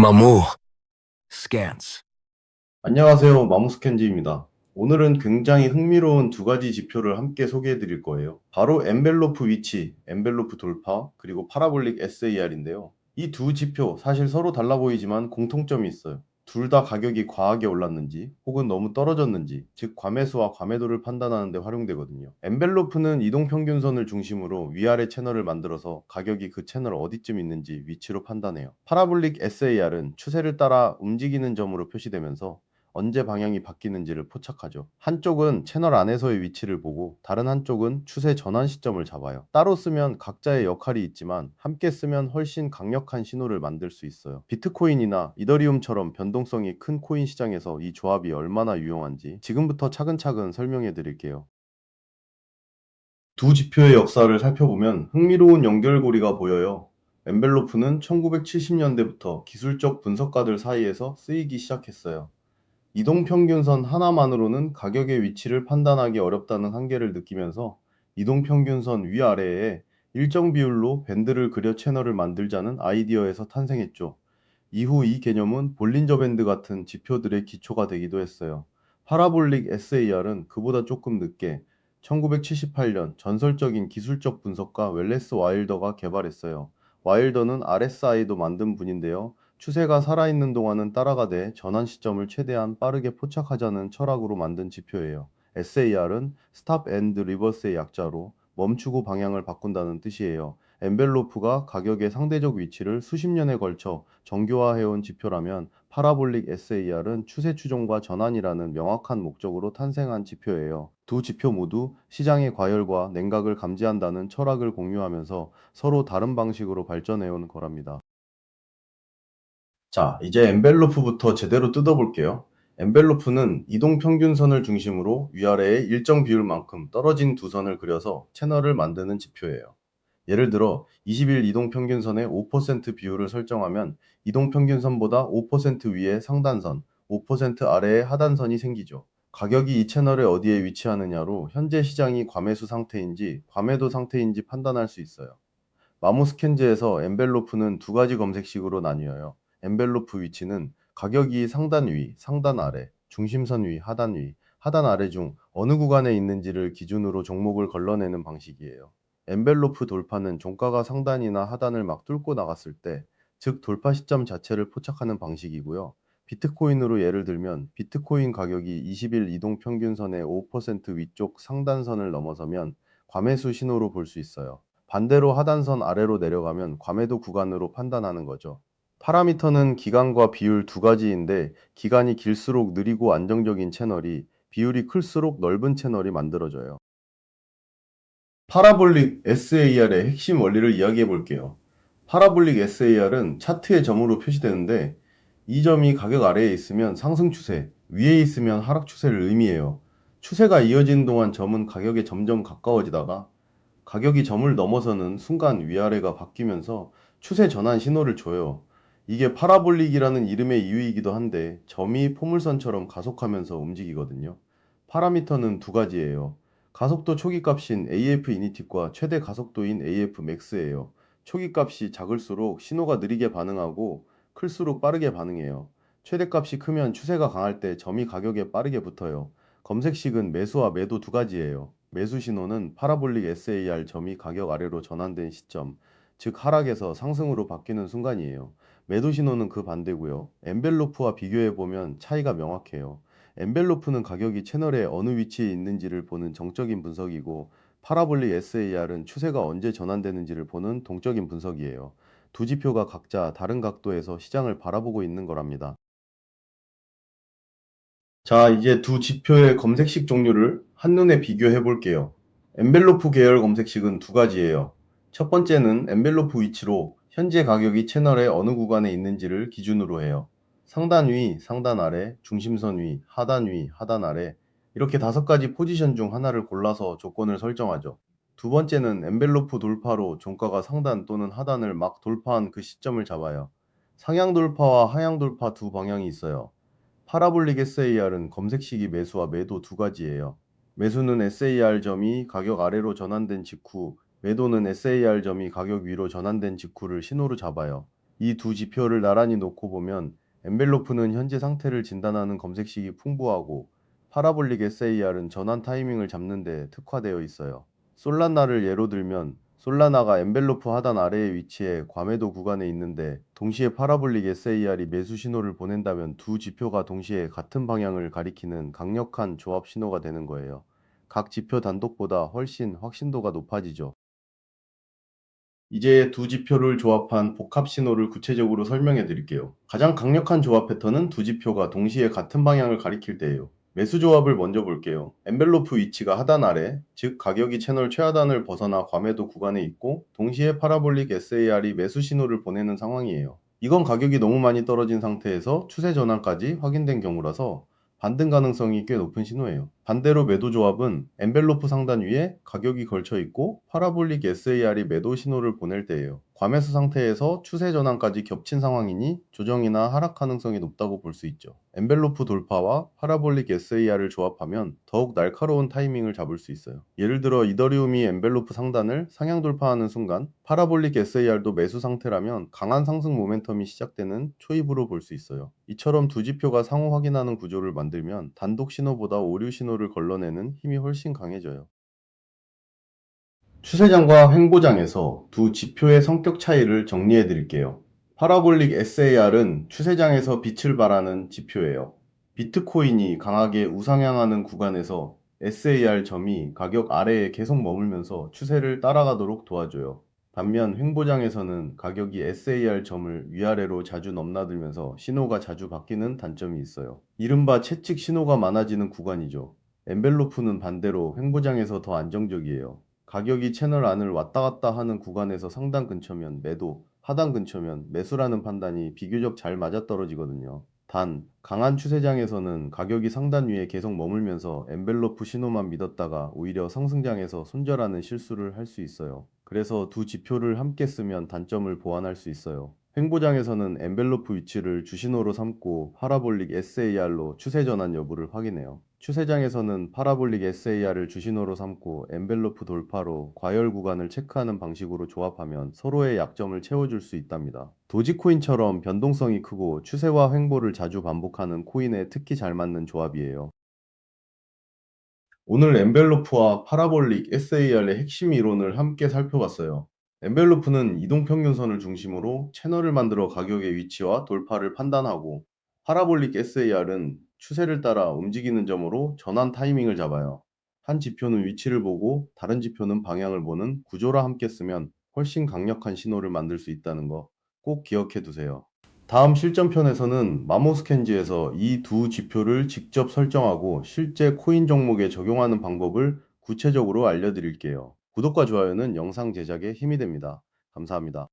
마무 scans. 안녕하세요. 마무스캔지입니다. 오늘은 굉장히 흥미로운 두 가지 지표를 함께 소개해 드릴 거예요. 바로 엔벨로프 위치, 엔벨로프 돌파, 그리고 파라볼릭 SAR인데요. 이 두 지표 사실 서로 달라 보이지만 공통점이 있어요. 둘 다 가격이 과하게 올랐는지 혹은 너무 떨어졌는지, 즉 과매수와 과매도를 판단하는 데 활용되거든요. 엔벨로프는 이동평균선을 중심으로 위아래 채널을 만들어서 가격이 그 채널 어디쯤 있는지 위치로 판단해요. 파라볼릭 SAR은 추세를 따라 움직이는 점으로 표시되면서 언제 방향이 바뀌는지를 포착하죠. 한쪽은 채널 안에서의 위치를 보고 다른 한쪽은 추세 전환 시점을 잡아요. 따로 쓰면 각자의 역할이 있지만 함께 쓰면 훨씬 강력한 신호를 만들 수 있어요. 비트코인이나 이더리움처럼 변동성이 큰 코인 시장에서 이 조합이 얼마나 유용한지 지금부터 차근차근 설명해 드릴게요. 두 지표의 역사를 살펴보면 흥미로운 연결고리가 보여요. 엔벨로프는 1970년대부터 기술적 분석가들 사이에서 쓰이기 시작했어요. 이동평균선 하나만으로는 가격의 위치를 판단하기 어렵다는 한계를 느끼면서 이동평균선 위아래에 일정 비율로 밴드를 그려 채널을 만들자는 아이디어에서 탄생했죠. 이후 이 개념은 볼린저 밴드 같은 지표들의 기초가 되기도 했어요. 파라볼릭 SAR은 그보다 조금 늦게 1978년 전설적인 기술적 분석가 웰레스 와일더가 개발했어요. 와일더는 RSI도 만든 분인데요. 추세가 살아있는 동안은 따라가되 전환 시점을 최대한 빠르게 포착하자는 철학으로 만든 지표예요. SAR은 스탑 앤드 리버스의 약자로 멈추고 방향을 바꾼다는 뜻이에요. 엔벨로프가 가격의 상대적 위치를 수십 년에 걸쳐 정교화해온 지표라면 파라볼릭 SAR은 추세 추종과 전환이라는 명확한 목적으로 탄생한 지표예요. 두 지표 모두 시장의 과열과 냉각을 감지한다는 철학을 공유하면서 서로 다른 방식으로 발전해온 거랍니다. 자, 이제 엔벨로프부터 제대로 뜯어볼게요. 엔벨로프는 이동평균선을 중심으로 위아래에 일정 비율만큼 떨어진 두 선을 그려서 채널을 만드는 지표예요. 예를 들어 20일 이동평균선의 5% 비율을 설정하면 이동평균선보다 5% 위에 상단선, 5% 아래에 하단선이 생기죠. 가격이 이 채널에 어디에 위치하느냐로 현재 시장이 과매수 상태인지 과매도 상태인지 판단할 수 있어요. 마모스캔즈에서 엔벨로프는 두 가지 검색식으로 나뉘어요. 엔벨로프 위치는 가격이 상단 위, 상단 아래, 중심선 위, 하단 위, 하단 아래 중 어느 구간에 있는지를 기준으로 종목을 걸러내는 방식이에요. 엔벨로프 돌파는 종가가 상단이나 하단을 막 뚫고 나갔을 때, 즉 돌파 시점 자체를 포착하는 방식이고요. 비트코인으로 예를 들면 비트코인 가격이 20일 이동 평균선의 5% 위쪽 상단선을 넘어서면 과매수 신호로 볼 수 있어요. 반대로 하단선 아래로 내려가면 과매도 구간으로 판단하는 거죠. 파라미터는 기간과 비율 두 가지인데 기간이 길수록 느리고 안정적인 채널이 비율이 클수록 넓은 채널이 만들어져요. 파라볼릭 SAR의 핵심 원리를 이야기해 볼게요. 파라볼릭 SAR은 차트의 점으로 표시되는데 이 점이 가격 아래에 있으면 상승 추세, 위에 있으면 하락 추세를 의미해요. 추세가 이어지는 동안 점은 가격에 점점 가까워지다가 가격이 점을 넘어서는 순간 위아래가 바뀌면서 추세 전환 신호를 줘요. 이게 파라볼릭이라는 이름의 이유이기도 한데 점이 포물선처럼 가속하면서 움직이거든요. 파라미터는 두 가지예요. 가속도 초기 값인 AF 이니틱과 최대 가속도인 AF 맥스예요. 초기 값이 작을수록 신호가 느리게 반응하고 클수록 빠르게 반응해요. 최대 값이 크면 추세가 강할 때 점이 가격에 빠르게 붙어요. 검색식은 매수와 매도 두 가지예요. 매수 신호는 파라볼릭 SAR 점이 가격 아래로 전환된 시점, 즉 하락에서 상승으로 바뀌는 순간이에요. 매도 신호는 그 반대고요. 엔벨로프와 비교해 보면 차이가 명확해요. 엔벨로프는 가격이 채널의 어느 위치에 있는지를 보는 정적인 분석이고 파라볼릭 SAR은 추세가 언제 전환되는지를 보는 동적인 분석이에요. 두 지표가 각자 다른 각도에서 시장을 바라보고 있는 거랍니다. 자, 이제 두 지표의 검색식 종류를 한눈에 비교해 볼게요. 엔벨로프 계열 검색식은 두 가지예요. 첫 번째는 엔벨로프 위치로 현재 가격이 채널의 어느 구간에 있는지를 기준으로 해요. 상단 위, 상단 아래, 중심선 위, 하단 위, 하단 아래 이렇게 다섯 가지 포지션 중 하나를 골라서 조건을 설정하죠. 두 번째는 엔벨로프 돌파로 종가가 상단 또는 하단을 막 돌파한 그 시점을 잡아요. 상향 돌파와 하향 돌파 두 방향이 있어요. 파라볼릭 SAR은 검색식이 매수와 매도 두 가지예요. 매수는 SAR 점이 가격 아래로 전환된 직후, 매도는 SAR 점이 가격 위로 전환된 직후를 신호로 잡아요. 이 두 지표를 나란히 놓고 보면 엔벨로프는 현재 상태를 진단하는 검색식이 풍부하고 파라볼릭 SAR은 전환 타이밍을 잡는 데 특화되어 있어요. 솔라나를 예로 들면 솔라나가 엔벨로프 하단 아래에 위치해 과매도 구간에 있는데 동시에 파라볼릭 SAR이 매수 신호를 보낸다면 두 지표가 동시에 같은 방향을 가리키는 강력한 조합 신호가 되는 거예요. 각 지표 단독보다 훨씬 확신도가 높아지죠. 이제 두 지표를 조합한 복합 신호를 구체적으로 설명해 드릴게요. 가장 강력한 조합 패턴은 두 지표가 동시에 같은 방향을 가리킬 때예요. 매수 조합을 먼저 볼게요. 엔벨로프 위치가 하단 아래, 즉 가격이 채널 최하단을 벗어나 과매도 구간에 있고 동시에 파라볼릭 SAR이 매수 신호를 보내는 상황이에요. 이건 가격이 너무 많이 떨어진 상태에서 추세 전환까지 확인된 경우라서 반등 가능성이 꽤 높은 신호예요. 반대로 매도 조합은 엔벨로프 상단 위에 가격이 걸쳐 있고 파라볼릭 SAR이 매도 신호를 보낼 때예요. 과매수 상태에서 추세 전환까지 겹친 상황이니 조정이나 하락 가능성이 높다고 볼 수 있죠. 엔벨로프 돌파와 파라볼릭 SAR을 조합하면 더욱 날카로운 타이밍을 잡을 수 있어요. 예를 들어 이더리움이 엔벨로프 상단을 상향 돌파하는 순간 파라볼릭 SAR도 매수 상태라면 강한 상승 모멘텀이 시작되는 초입으로 볼 수 있어요. 이처럼 두 지표가 상호 확인하는 구조를 만들면 단독 신호보다 오류 신호를 걸러내는 힘이 훨씬 강해져요. 추세장과 횡보장에서 두 지표의 성격 차이를 정리해 드릴게요. 파라볼릭 SAR은 추세장에서 빛을 발하는 지표예요. 비트코인이 강하게 우상향하는 구간에서 SAR 점이 가격 아래에 계속 머물면서 추세를 따라가도록 도와줘요. 반면 횡보장에서는 가격이 SAR 점을 위아래로 자주 넘나들면서 신호가 자주 바뀌는 단점이 있어요. 이른바 채찍 신호가 많아지는 구간이죠. 엔벨로프는 반대로 횡보장에서 더 안정적이에요. 가격이 채널 안을 왔다 갔다 하는 구간에서 상단 근처면 매도, 하단 근처면 매수라는 판단이 비교적 잘 맞아떨어지거든요. 단, 강한 추세장에서는 가격이 상단 위에 계속 머물면서 엔벨로프 신호만 믿었다가 오히려 상승장에서 손절하는 실수를 할 수 있어요. 그래서 두 지표를 함께 쓰면 단점을 보완할 수 있어요. 횡보장에서는 엔벨로프 위치를 주신호로 삼고 파라볼릭 SAR로 추세 전환 여부를 확인해요. 추세장에서는 파라볼릭 SAR을 주신호로 삼고 엔벨로프 돌파로 과열 구간을 체크하는 방식으로 조합하면 서로의 약점을 채워줄 수 있답니다. 도지코인처럼 변동성이 크고 추세와 횡보를 자주 반복하는 코인에 특히 잘 맞는 조합이에요. 오늘 엔벨로프와 파라볼릭 SAR의 핵심 이론을 함께 살펴봤어요. 엔벨로프는 이동평균선을 중심으로 채널을 만들어 가격의 위치와 돌파를 판단하고 파라볼릭 SAR은 추세를 따라 움직이는 점으로 전환 타이밍을 잡아요. 한 지표는 위치를 보고 다른 지표는 방향을 보는 구조라 함께 쓰면 훨씬 강력한 신호를 만들 수 있다는 거 꼭 기억해 두세요. 다음 실전편에서는 마모스캔지에서 이 두 지표를 직접 설정하고 실제 코인 종목에 적용하는 방법을 구체적으로 알려드릴게요. 구독과 좋아요는 영상 제작에 힘이 됩니다. 감사합니다.